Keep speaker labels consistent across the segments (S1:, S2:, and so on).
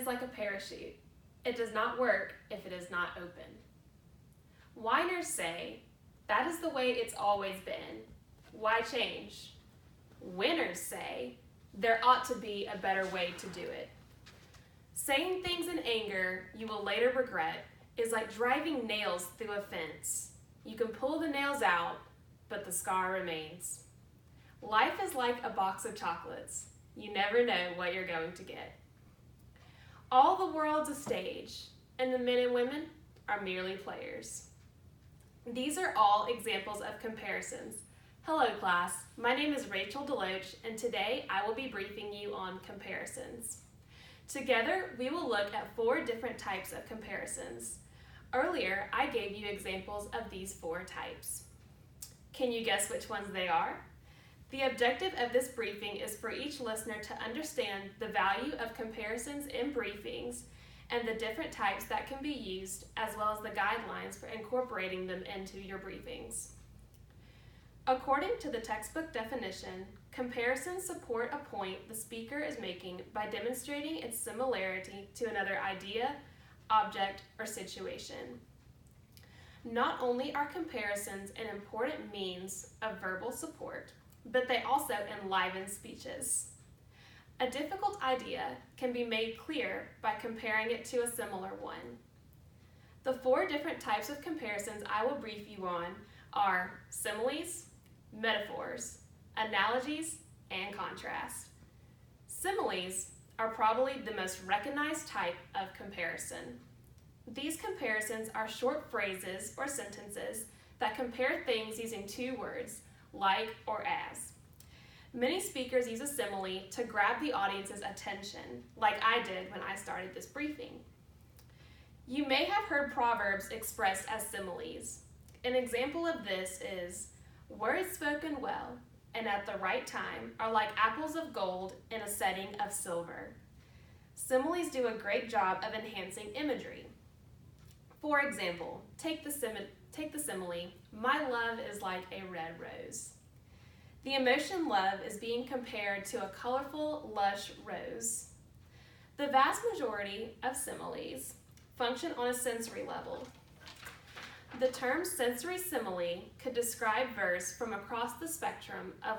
S1: is like a parachute. It does not work if it is not open. Whiners say, that is the way it's always been. Why change? Winners say, there ought to be a better way to do it. Saying things in anger you will later regret is like driving nails through a fence. You can pull the nails out, but the scar remains. Life is like a box of chocolates. You never know what you're going to get. All the world's a stage, and the men and women are merely players. These are all examples of comparisons. Hello class, my name is Rachel Deloach, and today I will be briefing you on comparisons. Together, we will look at 4 different types of comparisons. Earlier, I gave you examples of these 4 types. Can you guess which ones they are? The objective of this briefing is for each listener to understand the value of comparisons in briefings and the different types that can be used, as well as the guidelines for incorporating them into your briefings. According to the textbook definition, comparisons support a point the speaker is making by demonstrating its similarity to another idea, object, or situation. Not only are comparisons an important means of verbal support, but they also enliven speeches. A difficult idea can be made clear by comparing it to a similar one. The 4 different types of comparisons I will brief you on are similes, metaphors, analogies, and contrast. Similes are probably the most recognized type of comparison. These comparisons are short phrases or sentences that compare things using 2 words, like or as. Many speakers use a simile to grab the audience's attention, like I did when I started this briefing. You may have heard proverbs expressed as similes. An example of this is, words spoken well and at the right time are like apples of gold in a setting of silver. Similes do a great job of enhancing imagery. For example, take the simile, my love is like a red rose. The emotion love is being compared to a colorful, lush rose. The vast majority of similes function on a sensory level. The term sensory simile could describe verse from across the spectrum of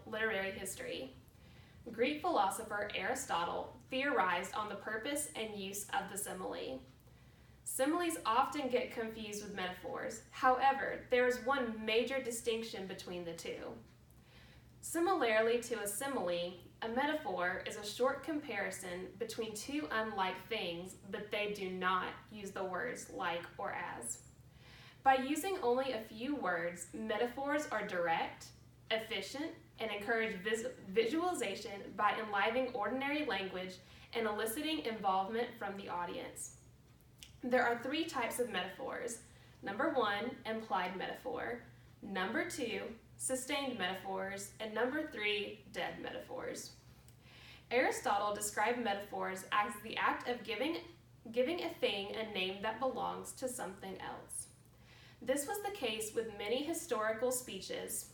S1: literary history. Greek philosopher Aristotle theorized on the purpose and use of the simile. Similes often get confused with metaphors. However, there is one major distinction between the 2. Similarly to a simile, a metaphor is a short comparison between 2 unlike things, but they do not use the words like or as. By using only a few words, metaphors are direct, efficient, and encourage visualization by enlivening ordinary language and eliciting involvement from the audience. There are 3 types of metaphors. Number 1, implied metaphor. Number 2, sustained metaphors. And number 3, dead metaphors. Aristotle described metaphors as the act of giving a thing a name that belongs to something else. This was the case with many historical speeches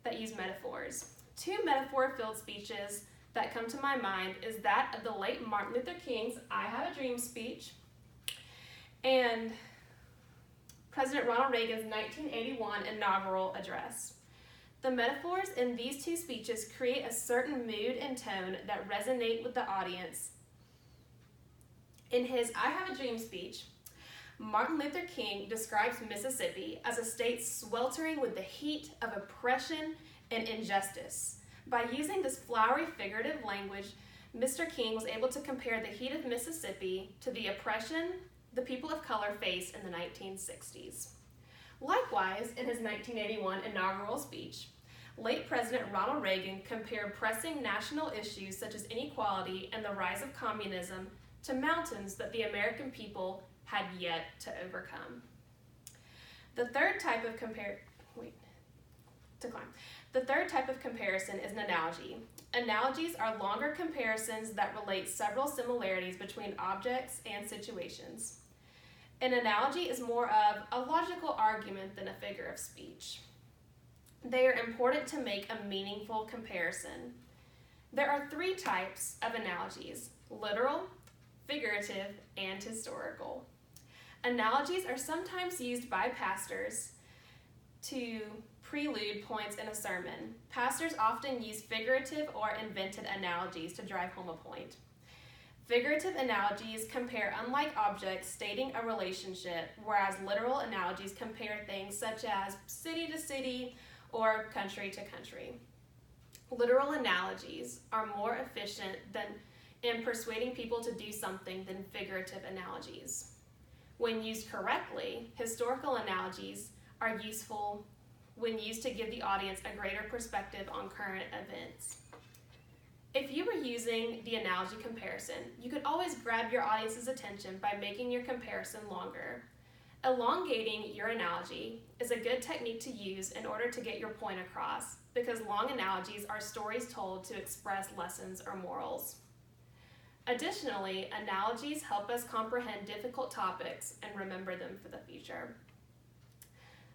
S1: that use metaphors. 2 metaphor-filled speeches that come to my mind is that of the late Martin Luther King's I Have a Dream speech and President Ronald Reagan's 1981 inaugural address. The metaphors in these 2 speeches create a certain mood and tone that resonate with the audience. In his I Have a Dream speech, Martin Luther King describes Mississippi as a state sweltering with the heat of oppression and injustice. By using this flowery figurative language, Mr. King was able to compare the heat of Mississippi to the oppression the people of color faced in the 1960s. Likewise, in his 1981 inaugural speech, late President Ronald Reagan compared pressing national issues such as inequality and the rise of communism to mountains that the American people had yet to overcome. The third type of comparison is an analogy. Analogies are longer comparisons that relate several similarities between objects and situations. An analogy is more of a logical argument than a figure of speech. They are important to make a meaningful comparison. There are 3 types of analogies: literal, figurative, and historical. Analogies are sometimes used by pastors to prelude points in a sermon. Pastors often use figurative or invented analogies to drive home a point. Figurative analogies compare unlike objects stating a relationship, whereas literal analogies compare things such as city to city or country to country. Literal analogies are more efficient in persuading people to do something than figurative analogies. When used correctly, historical analogies are useful when used to give the audience a greater perspective on current events. If you were using the analogy comparison, you could always grab your audience's attention by making your comparison longer. Elongating your analogy is a good technique to use in order to get your point across, because long analogies are stories told to express lessons or morals. Additionally, analogies help us comprehend difficult topics and remember them for the future.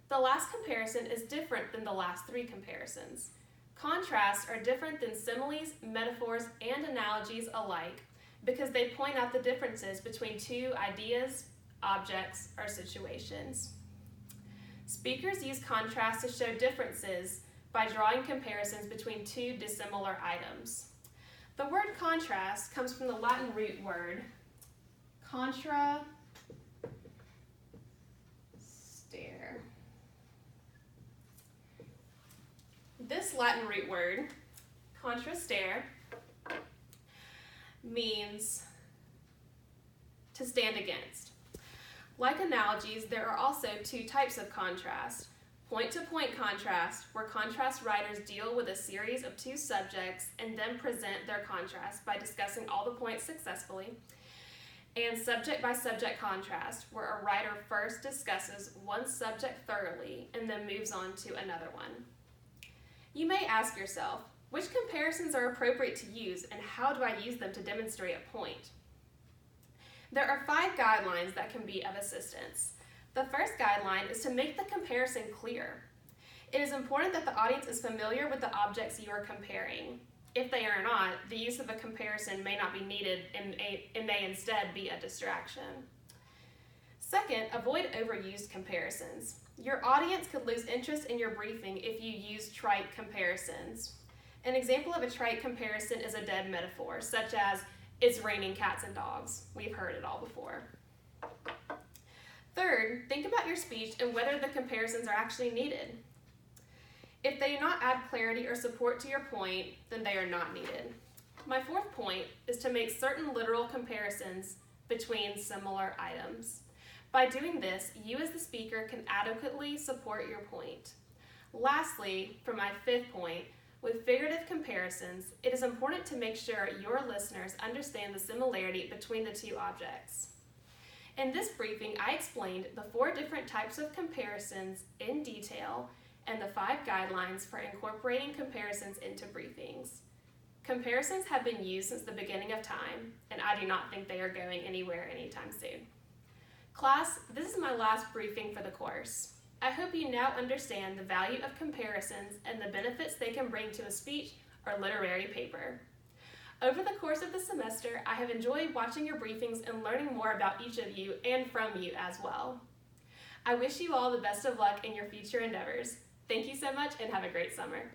S1: The last comparison is different than the last three comparisons. Contrasts are different than similes, metaphors, and analogies alike because they point out the differences between two ideas, objects, or situations. Speakers use contrasts to show differences by drawing comparisons between two dissimilar items. The word contrast comes from the Latin root word contra stare. This Latin root word, contrastare, means to stand against. Like analogies, there are also two types of contrast. Point-to-point contrast, where contrast writers deal with a series of two subjects and then present their contrast by discussing all the points successfully. And subject-by-subject contrast, where a writer first discusses one subject thoroughly and then moves on to another one. You may ask yourself, which comparisons are appropriate to use and how do I use them to demonstrate a point? There are 5 guidelines that can be of assistance. The first guideline is to make the comparison clear. It is important that the audience is familiar with the objects you are comparing. If they are not, the use of a comparison may not be needed and it may instead be a distraction. Second, avoid overused comparisons. Your audience could lose interest in your briefing if you use trite comparisons. An example of a trite comparison is a dead metaphor, such as, it's raining cats and dogs. We've heard it all before. Third, think about your speech and whether the comparisons are actually needed. If they do not add clarity or support to your point, then they are not needed. My fourth point is to make certain literal comparisons between similar items. By doing this, you as the speaker can adequately support your point. Lastly, for my fifth point, with figurative comparisons, it is important to make sure your listeners understand the similarity between the two objects. In this briefing, I explained the 4 different types of comparisons in detail and the 5 guidelines for incorporating comparisons into briefings. Comparisons have been used since the beginning of time, and I do not think they are going anywhere anytime soon. Class, this is my last briefing for the course. I hope you now understand the value of comparisons and the benefits they can bring to a speech or literary paper. Over the course of the semester, I have enjoyed watching your briefings and learning more about each of you and from you as well. I wish you all the best of luck in your future endeavors. Thank you so much and have a great summer.